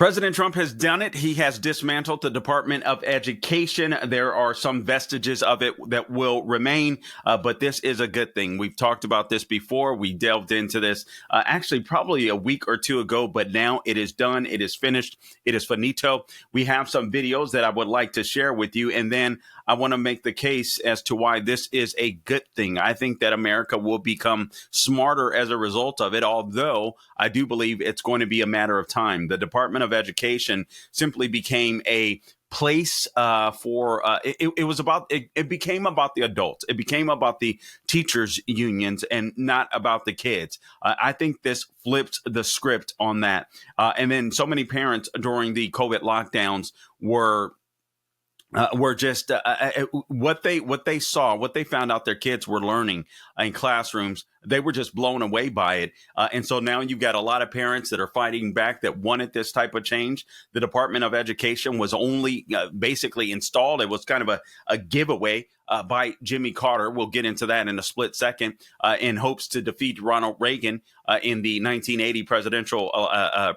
President Trump has done it. He has dismantled the Department of Education. There are some vestiges of it that will remain, but this is a good thing. We've talked about this before. We delved into this actually probably a week or two ago, but now it is done. It is finished. It is finito. We have some videos that I would like to share with you, and then I want to make the case as to why this is a good thing. I think that America will become smarter as a result of it, although I do believe it's going to be a matter of time. The Department of Education simply became a place it became about the adults. It became about the teachers unions and not about the kids. I think this flipped the script on that. And then so many parents during the COVID lockdowns were just what they saw, what they found out their kids were learning in classrooms. They were just blown away by it. And so now you've got a lot of parents that are fighting back that wanted this type of change. The Department of Education was only basically installed. It was kind of a giveaway by Jimmy Carter. We'll get into that in a split second, in hopes to defeat Ronald Reagan in the 1980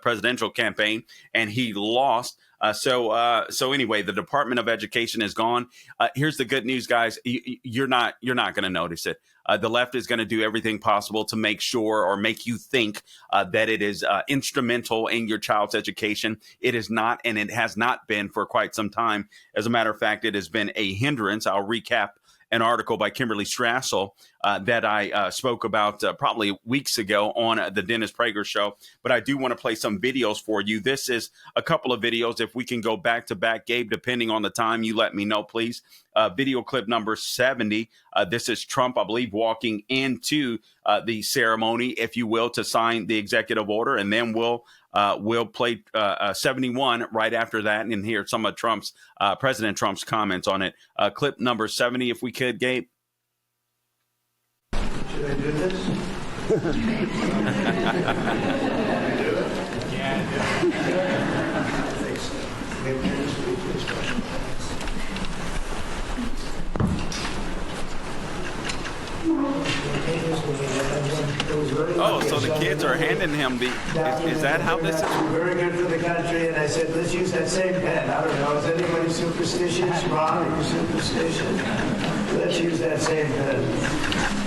presidential campaign. And he lost. So anyway, the Department of Education is gone. Here's the good news, guys. You're not going to notice it. The left is going to do everything possible to make sure or make you think that it is instrumental in your child's education. It is not, and it has not been for quite some time. As a matter of fact, it has been a hindrance. I'll recap an article by Kimberly Strassel that I spoke about probably weeks ago on the Dennis Prager show. But I do want to play some videos for you. This is a couple of videos. If we can go back to back, Gabe, depending on the time, you let me know, please. Video clip number 70. This is Trump, I believe, walking into the ceremony, if you will, to sign the executive order. And then we'll play 71 right after that and hear some of President Trump's comments on it. Clip number 70, if we could, Gabe. Should I do this? Oh, so the kids are handing him the. Is that how this is? Very good for the country, and I said, let's use that same pen. I don't know, is anybody superstitious? Ron, are you superstitious? Let's use that same pen.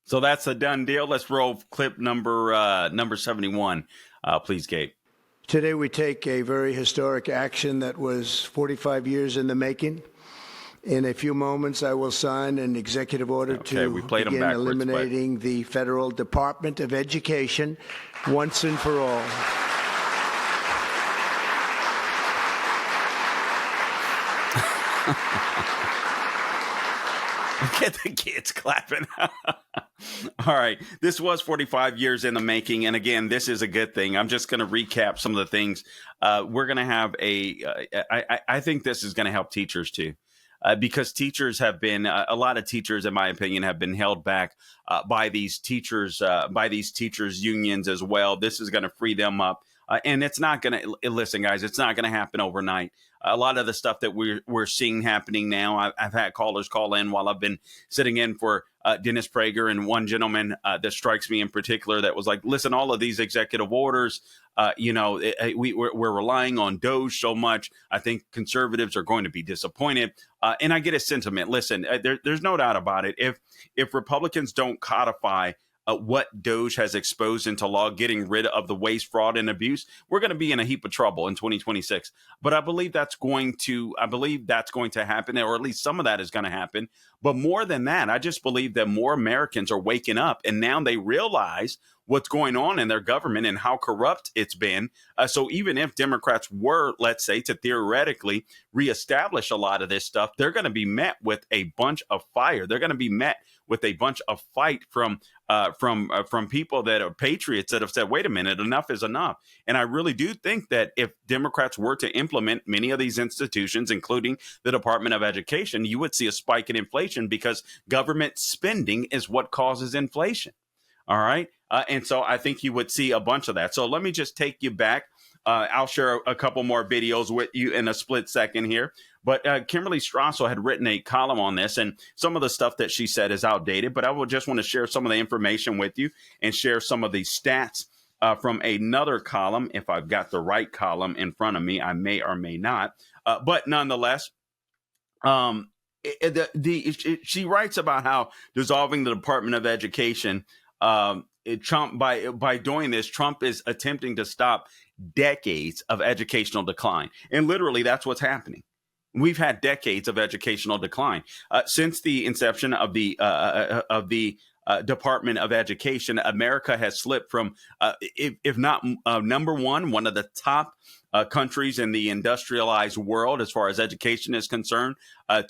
So that's a done deal. Let's roll clip number 71, please, Gabe. Today we take a very historic action that was 45 years in the making. In a few moments, I will sign an executive order to begin eliminating the Federal Department of Education once and for all. Look at the kids clapping. All right. This was 45 years in the making. And again, this is a good thing. I'm just going to recap some of the things. We're going to have I think this is going to help teachers too. Because teachers have been, a lot of teachers, in my opinion, have been held back by these teachers unions as well. This is going to free them up. And it's not going to, listen, guys, it's not going to happen overnight. A lot of the stuff that we're seeing happening now, I've had callers call in while I've been sitting in for Dennis Prager, and one gentleman that strikes me in particular that was like, listen, all of these executive orders, we're relying on DOJ so much. I think conservatives are going to be disappointed. And I get a sentiment. Listen, there's no doubt about it. If Republicans don't codify what DOJ has exposed into law, getting rid of the waste, fraud, and abuse, we're going to be in a heap of trouble in 2026. But I believe that's going to happen, or at least some of that is going to happen. But more than that, I just believe that more Americans are waking up, and now they realize what's going on in their government and how corrupt it's been. So even if Democrats were, let's say, to theoretically reestablish a lot of this stuff, they're going to be met with a bunch of fire. They're going to be met with a bunch of fight from people that are patriots that have said, wait a minute, enough is enough. And I really do think that if Democrats were to implement many of these institutions, including the Department of Education, you would see a spike in inflation because government spending is what causes inflation. All right. And so I think you would see a bunch of that. So let me just take you back. I'll share a couple more videos with you in a split second here. But Kimberly Strassel had written a column on this, and some of the stuff that she said is outdated. But I will just want to share some of the information with you and share some of the stats from another column. If I've got the right column in front of me, I may or may not. But nonetheless, she writes about how dissolving the Department of Education, Trump, by doing this, Trump is attempting to stop decades of educational decline. And literally, that's what's happening. We've had decades of educational decline since the inception of the Department of Education. America has slipped from, if not number one of the top countries in the industrialized world as far as education is concerned,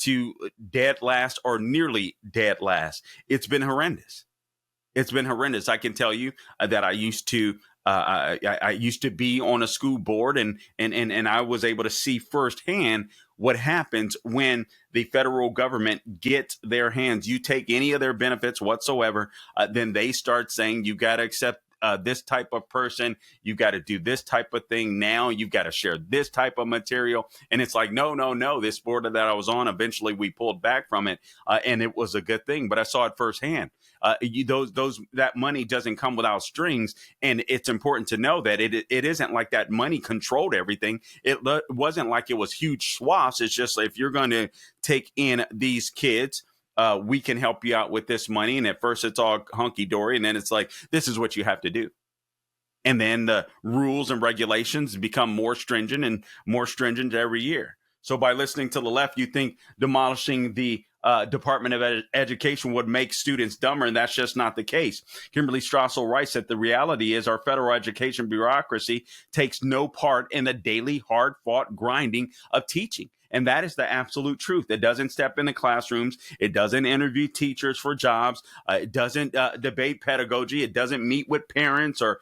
to dead last or nearly dead last. It's been horrendous. It's been horrendous. I can tell you that I used to be on a school board, and I was able to see firsthand what happens when the federal government gets their hands. You take any of their benefits whatsoever, then they start saying you got to accept this type of person. You got to do this type of thing now. You've got to share this type of material. And it's like, no. This board that I was on, eventually we pulled back from it, and it was a good thing. But I saw it firsthand. That money doesn't come without strings, and it's important to know that it isn't like that money controlled everything. It wasn't like it was huge swaths. It's just if you're going to take in these kids, we can help you out with this money. And at first it's all hunky dory, and then it's like, this is what you have to do. And then the rules and regulations become more stringent and more stringent every year. So by listening to the left, you think demolishing the Department of Education would make students dumber, and that's just not the case. Kimberly Strassel writes that the reality is our federal education bureaucracy takes no part in the daily hard-fought grinding of teaching. And that is the absolute truth. It doesn't step into classrooms. It doesn't interview teachers for jobs. It doesn't debate pedagogy. It doesn't meet with parents or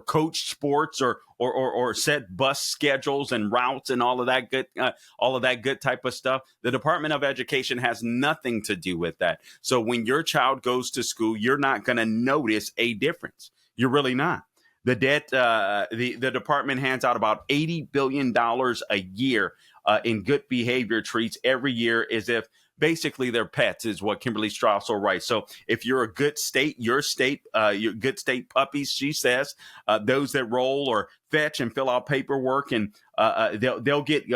coach sports or set bus schedules and routes and all of that good type of stuff. The Department of Education has nothing to do with that. So when your child goes to school, you're not going to notice a difference. You're really not. The debt, the department hands out about $80 billion a year in good behavior treats every year, as if basically they're pets, is what Kimberly Strassel writes. So if you're a good state, your good state puppies, she says, those that roll or fetch and fill out paperwork, and they'll get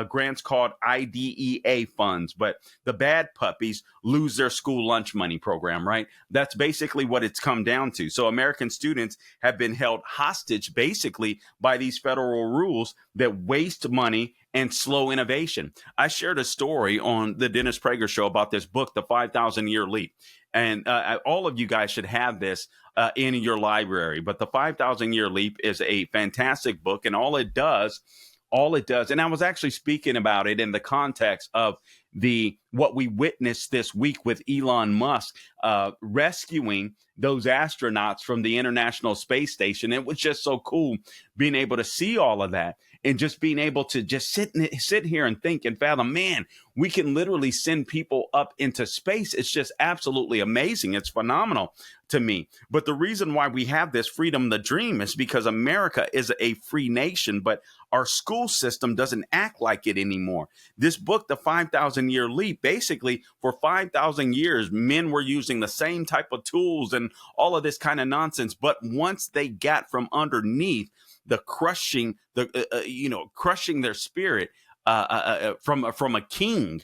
grants called IDEA funds. But the bad puppies lose their school lunch money program, right? That's basically what it's come down to. So American students have been held hostage basically by these federal rules that waste money and slow innovation. I shared a story on the Dennis Prager Show about this book, The 5,000-Year Leap. And all of you guys should have this in your library. But The 5,000-Year Leap is a fantastic book. And all it does, and I was actually speaking about it in the context of what we witnessed this week with Elon Musk rescuing those astronauts from the International Space Station. It was just so cool being able to see all of that and just being able to just sit here and think and fathom, man, we can literally send people up into space. It's just absolutely amazing. It's phenomenal to me. But the reason why we have this freedom, the dream, is because America is a free nation, but our school system doesn't act like it anymore. This book, The 5,000-Year Leap, basically for 5,000 years, men were using the same type of tools and all of this kind of nonsense. But once they got from underneath crushing their spirit from a king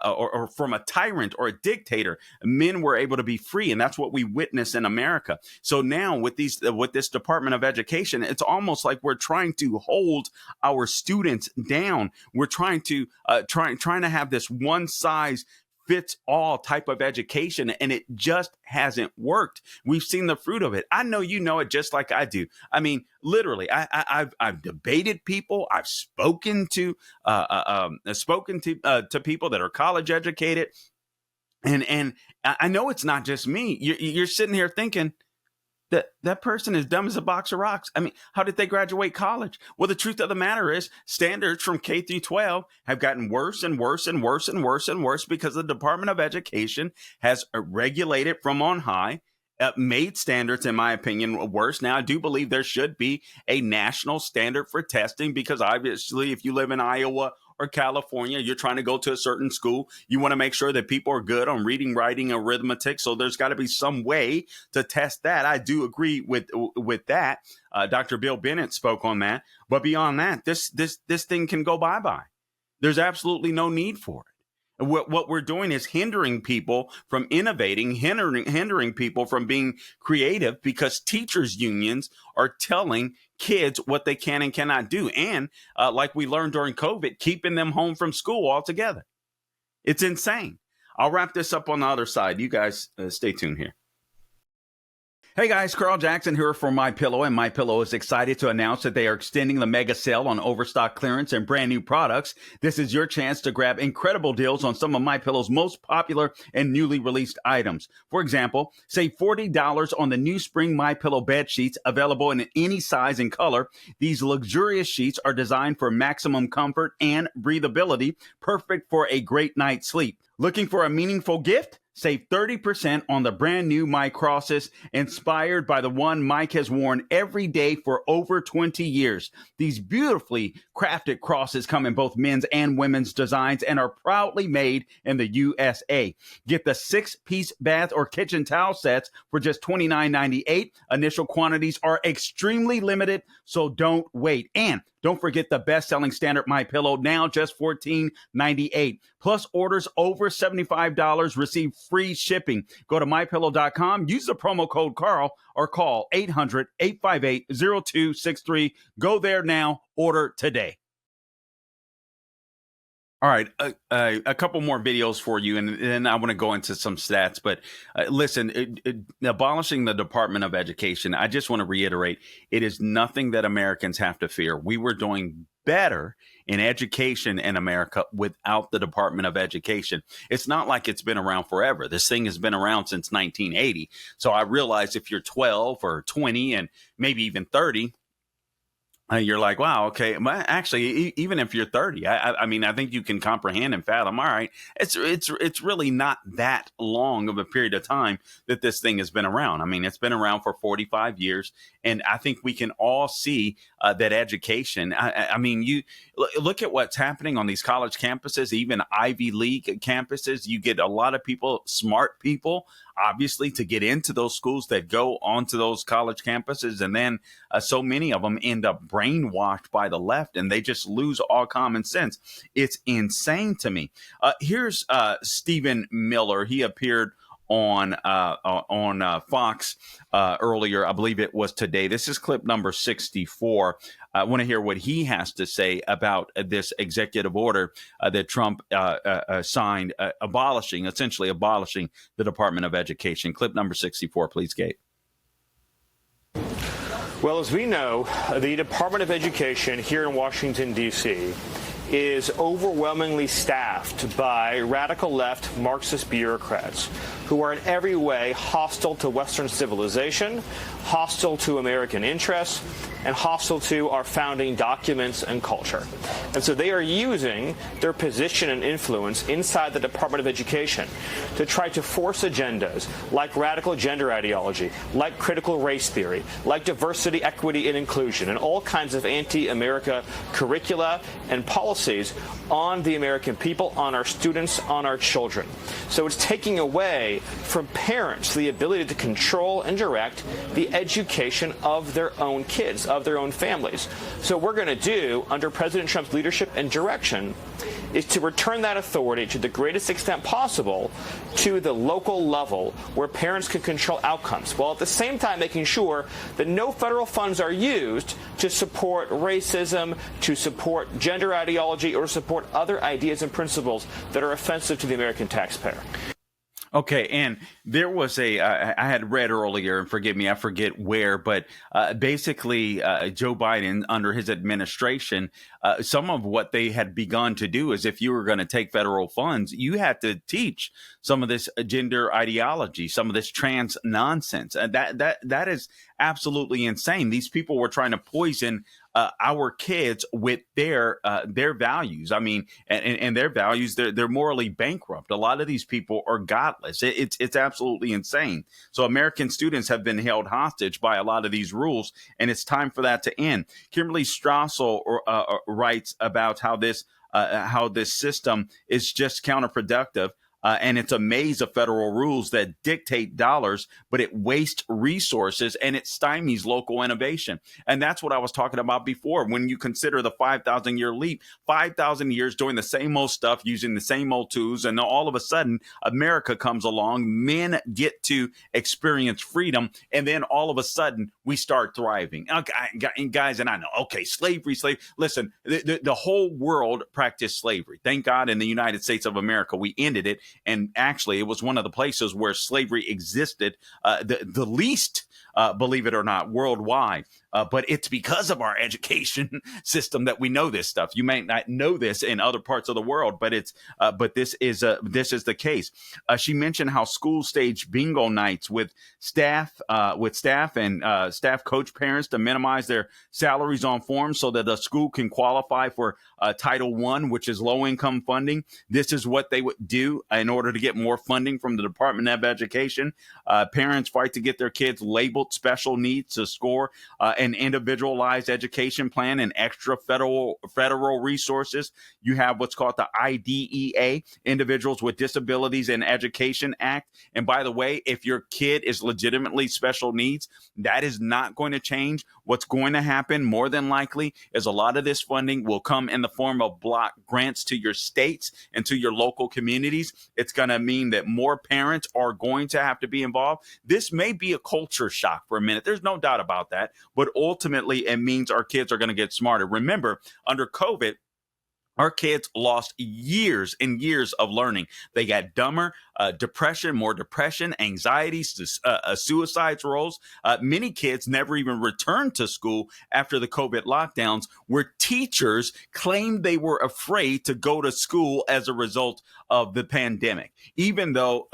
or from a tyrant or a dictator, men were able to be free, and that's what we witness in America. So now with this Department of Education, it's almost like we're trying to hold our students down. We're trying to have this one size fits all type of education, and it just hasn't worked. We've seen the fruit of it. I know you know it just like I do. I mean, literally, I've debated people. I've spoken to people that are college educated, and I know it's not just me. You're sitting here thinking that person is dumb as a box of rocks. I mean, how did they graduate college? Well, the truth of the matter is standards from K through 12 have gotten worse and worse and worse and worse and worse because the Department of Education has regulated from on high, made standards, in my opinion, worse. Now, I do believe there should be a national standard for testing because obviously if you live in Iowa or California, you're trying to go to a certain school, you want to make sure that people are good on reading, writing, and arithmetic. So there's got to be some way to test that. I do agree with that. Dr. Bill Bennett spoke on that. But beyond that, this thing can go bye-bye. There's absolutely no need for it. What we're doing is hindering people from innovating, hindering people from being creative because teachers' unions are telling kids what they can and cannot do. And like we learned during COVID, keeping them home from school altogether. It's insane. I'll wrap this up on the other side. You guys stay tuned here. Hey guys, Carl Jackson here for MyPillow, and MyPillow is excited to announce that they are extending the mega sale on overstock clearance and brand new products. This is your chance to grab incredible deals on some of MyPillow's most popular and newly released items. For example, save $40 on the new spring MyPillow bed sheets available in any size and color. These luxurious sheets are designed for maximum comfort and breathability, perfect for a great night's sleep. Looking for a meaningful gift? Save 30% on the brand new Mike crosses, inspired by the one Mike has worn every day for over 20 years. These beautifully crafted crosses come in both men's and women's designs and are proudly made in the USA. Get the 6-piece bath or kitchen towel sets for just $29.98. Initial quantities are extremely limited, so don't wait. And don't forget the best-selling standard MyPillow, now just $14.98. Plus, orders over $75 receive free shipping. Go to MyPillow.com, use the promo code Carl, or call 800-858-0263. Go there now. Order today. All right, a couple more videos for you, and then I want to go into some stats. But listen, abolishing the Department of Education, I just want to reiterate, it is nothing that Americans have to fear. We were doing better in education in America without the Department of Education. It's not like it's been around forever. This thing has been around since 1980. So I realize if you're 12 or 20 and maybe even 30, you're like, wow, okay. Actually, even if you're 30, I mean, I think you can comprehend and fathom. All right, it's really not that long of a period of time that this thing has been around. I mean, it's been around for 45 years, and I think we can all see that education. I mean, you look at what's happening on these college campuses, even Ivy League campuses. You get a lot of people, smart people, obviously, to get into those schools that go onto those college campuses. And then so many of them end up brainwashed by the left and they just lose all common sense. It's insane to me. Here's Stephen Miller. He appeared on Fox earlier. I believe it was today. This is clip number 64. I want to hear what he has to say about this executive order that Trump signed, essentially abolishing the Department of Education. Clip number 64, please, Gabe. Well, as we know, the Department of Education here in Washington, D.C., is overwhelmingly staffed by radical left Marxist bureaucrats who are in every way hostile to Western civilization, hostile to American interests, and hostile to our founding documents and culture. And so they are using their position and influence inside the Department of Education to try to force agendas like radical gender ideology, like critical race theory, like diversity, equity, and inclusion, and all kinds of anti-America curricula and policies on the American people, on our students, on our children. So it's taking away from parents the ability to control and direct the education of their own kids, of their own families. So what we're going to do under President Trump's leadership and direction is to return that authority to the greatest extent possible to the local level where parents can control outcomes, while at the same time making sure that no federal funds are used to support racism, to support gender ideology, or support other ideas and principles that are offensive to the American taxpayer. Okay, and there was I had read earlier, and forgive me, I forget where, but basically Joe Biden, under his administration, some of what they had begun to do is if you were going to take federal funds, you had to teach some of this gender ideology, some of this trans nonsense. That is absolutely insane. These people were trying to poison our kids with their values. I mean, and their values, they're morally bankrupt. A lot of these people are godless. It's absolutely insane. So American students have been held hostage by a lot of these rules, and it's time for that to end. Kimberly Strassel writes about how this system is just counterproductive. And it's a maze of federal rules that dictate dollars, but it wastes resources and it stymies local innovation. And that's what I was talking about before. When you consider the 5,000-year leap, 5,000 years doing the same old stuff, using the same old tools, and all of a sudden, America comes along, men get to experience freedom, and then all of a sudden, we start thriving. Okay, guys, and I know, okay, slavery. Listen, the whole world practiced slavery. Thank God in the United States of America, we ended it. And actually, it was one of the places where slavery existed the least, believe it or not, worldwide. But it's because of our education system that we know this stuff. You may not know this in other parts of the world, but this is the case. She mentioned how school stage bingo nights with staff and staff coach parents to minimize their salaries on forms so that the school can qualify for Title I, which is low income funding. This is what they would do in order to get more funding from the Department of Education. Parents fight to get their kids labeled special needs to score an individualized education plan and extra federal resources. You have what's called the IDEA, Individuals with Disabilities in Education Act. And by the way, if your kid is legitimately special needs, that is not going to change. What's going to happen more than likely is a lot of this funding will come in the form of block grants to your states and to your local communities. It's going to mean that more parents are going to have to be involved. This may be a culture shock for a minute. There's no doubt about that. But ultimately, it means our kids are going to get smarter. Remember, under COVID, our kids lost years and years of learning. They got dumber, more depression, anxieties, suicides rose. Many kids never even returned to school after the COVID lockdowns, where teachers claimed they were afraid to go to school as a result of the pandemic, even though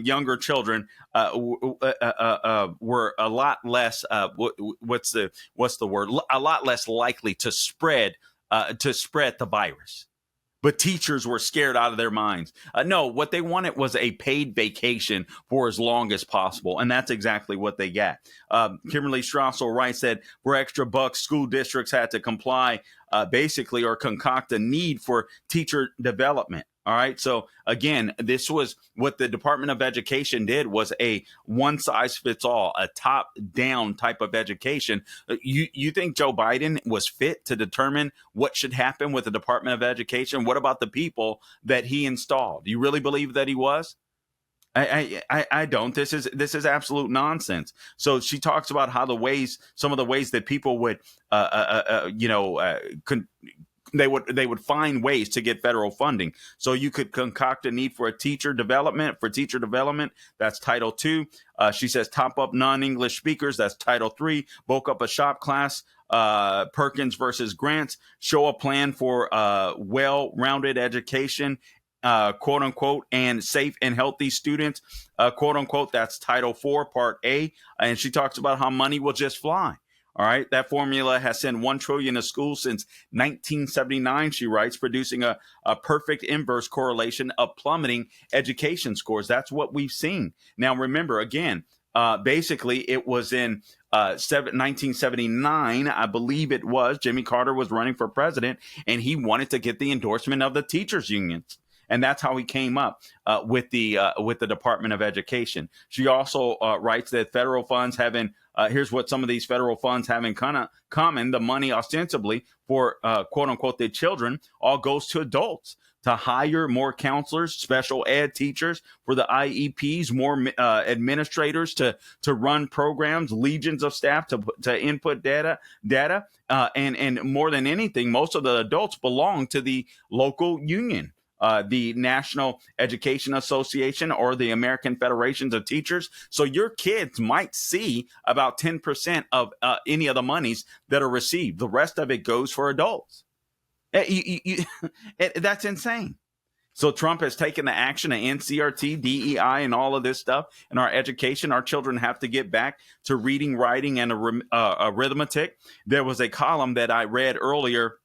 younger children were a lot less, what's the word? A lot less likely to spread the virus. But teachers were scared out of their minds. No, what they wanted was a paid vacation for as long as possible. And that's exactly what they got. Kimberly Strassel writes that for extra bucks, school districts had to comply basically or concoct a need for teacher development. All right. So again, this was what the Department of Education did, was a one size fits all, a top down type of education. You think Joe Biden was fit to determine what should happen with the Department of Education? What about the people that he installed? Do you really believe that he was? I don't. This is absolute nonsense. So she talks about how some of the ways that people would, they would find ways to get federal funding. So you could concoct a need for teacher development. That's Title II. She says top up non-English speakers. That's Title III. Bulk up a shop class. Perkins versus grants. Show a plan for well-rounded education, quote unquote, and safe and healthy students, quote unquote. That's Title IV, Part A. And she talks about how money will just fly. All right. That formula has sent $1 trillion to schools since 1979, she writes, producing a perfect inverse correlation of plummeting education scores. That's what we've seen. Now, remember, again, basically, it was in 1979, I believe it was, Jimmy Carter was running for president, and he wanted to get the endorsement of the teachers unions. and that's how he came up with the Department of Education. She also writes that federal funds having here's what some of these federal funds have in common: the money ostensibly for quote unquote their children all goes to adults to hire more counselors, special ed teachers for the IEPs, more administrators to run programs, legions of staff to input data, and more than anything, most of the adults belong to the local union. The National Education Association or the American Federations of Teachers. So your kids might see about 10% of any of the monies that are received. The rest of it goes for adults. That's insane. So Trump has taken the action of NCRT, DEI, and all of this stuff in our education. Our children have to get back to reading, writing, and arithmetic. There was a column that I read earlier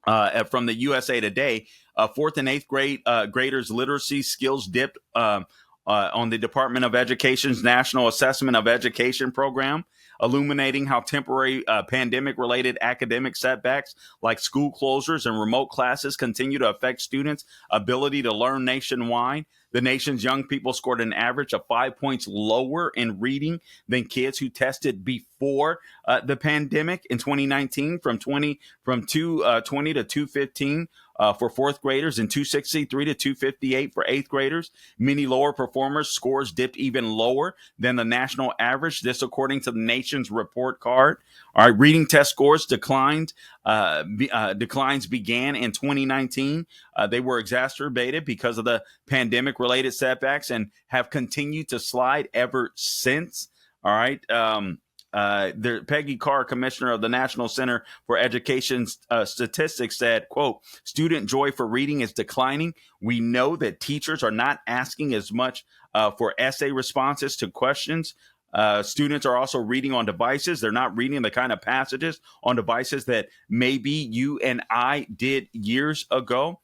from the USA Today, 4th and 8th grade graders literacy skills dipped on the Department of Education's National Assessment of Education program, illuminating how temporary pandemic-related academic setbacks like school closures and remote classes continue to affect students' ability to learn nationwide. The nation's young people scored an average of 5 points lower in reading than kids who tested before the pandemic in 2019, from 220 to 215 for fourth graders and 263 to 258 for eighth graders. Many lower performers' scores dipped even lower than the national average. This, according to the nation's report card. All right, reading test scores declines began in 2019. They were exacerbated because of the pandemic-related setbacks and have continued to slide ever since. All right. Peggy Carr, commissioner of the National Center for Education Statistics, said, quote, student joy for reading is declining. We know that teachers are not asking as much for essay responses to questions. Students are also reading on devices. They're not reading the kind of passages on devices that maybe you and I did years ago.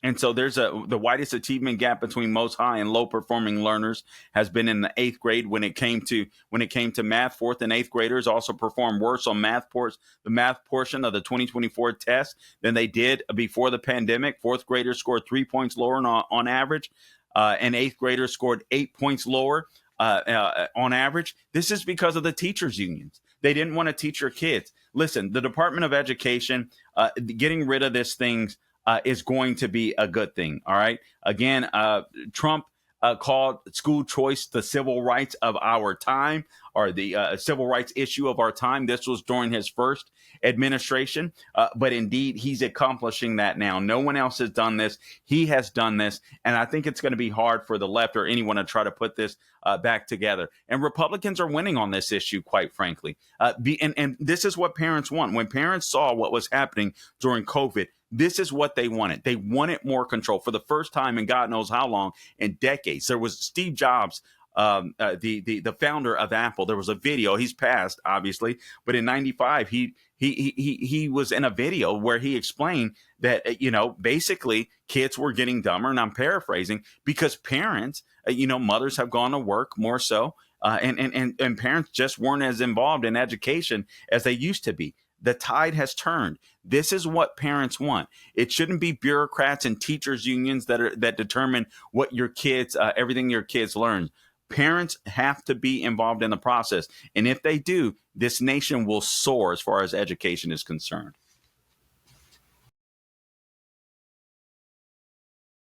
And so there's the widest achievement gap between most high and low performing learners has been in the eighth grade when it came to math. Fourth and eighth graders also performed worse on the math portion of the 2024 test than they did before the pandemic. Fourth graders scored 3 points lower on average, and eighth graders scored 8 points lower on average. This is because of the teachers' unions. They didn't want to teach your kids. Listen, the Department of Education getting rid of this thing is going to be a good thing. All right. Again, Trump called school choice the civil rights of our time, or the civil rights issue of our time. This was during his first administration. But indeed, he's accomplishing that now. No one else has done this. He has done this. And I think it's going to be hard for the left or anyone to try to put this back together. And Republicans are winning on this issue, quite frankly. And this is what parents want. When parents saw what was happening during COVID, this is what they wanted. They wanted more control for the first time in God knows how long, in decades. There was Steve Jobs, the founder of Apple. There was a video. He's passed, obviously, but in '95 he was in a video where he explained that basically kids were getting dumber, and I'm paraphrasing, because parents, mothers have gone to work more so, and parents just weren't as involved in education as they used to be. The tide has turned. This is what parents want. It shouldn't be bureaucrats and teachers unions that determine what your kids, everything your kids learn. Parents have to be involved in the process. And if they do, this nation will soar as far as education is concerned.